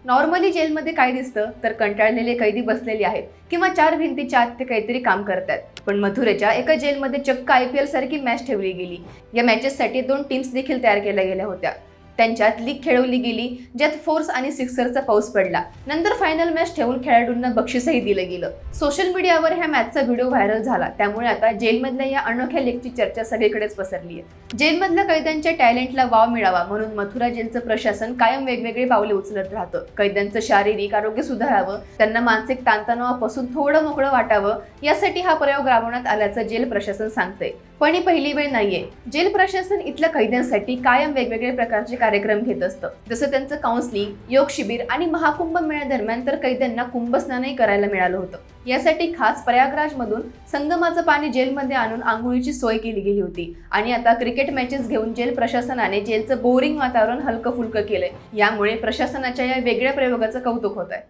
Normally जेलमध्ये काय दिसतं तर कंटाळलेले कैदी बसलेले आहेत किंवा चार भिंतीच्या आत ते काहीतरी काम करतात। पण मथुरेच्या एका जेलमध्ये चक्क IPL सारखी मॅच ठेवली गेली। या मॅचेससाठी 2 टीम्स देखील तयार केल्या गेल्या होत्या। त्यांच्यात लीग खेळवली गेली, ज्यात फोर्स आणि सिक्सरचा पाऊस पडला। नंतर फायनल मॅच ठेवून खेळाडूंना बक्षीसही दिलं गेलं। सोशल मीडियावर ह्या मॅचचा व्हिडिओ व्हायरल झाला, त्यामुळे आता जेलमधल्या या अनोख्या लीगची चर्चा सगळीकडेच पसरली आहे। जेलमधल्या कैद्यांच्या टॅलेंटला वाव मिळावा म्हणून मथुरा जेलचं प्रशासन कायम वेगवेगळी पावले उचलत राहतं। कैद्यांचं शारीरिक आरोग्य सुधारावं, त्यांना मानसिक ताणतणावापासून थोडं मोकळं वाटावं, यासाठी हा प्रयोग राबवण्यात आल्याचं जेल प्रशासन सांगतंय। पण ही पहिली वेळ नाहीये। जेल प्रशासन इथल्या कैद्यांसाठी कायम वेगवेगळे प्रकारचे कार्यक्रम घेत असतं, जसं त्यांचं काउन्सिलिंग, योग शिबिर आणि महाकुंभ मेळ्यादरम्यान तर कैद्यांना कुंभस्नानही करायला मिळालं होतं। यासाठी खास प्रयागराज मधून संगमाचं पाणी जेलमध्ये आणून आंघोळीची सोय केली गेली होती। आणि आता क्रिकेट मॅचेस घेऊन जेल प्रशासनाने जेलचं बोरिंग वातावरण हलकं फुलकं केलंय। यामुळे प्रशासनाच्या या वेगळ्या प्रयोगाचं कौतुक होत आहे।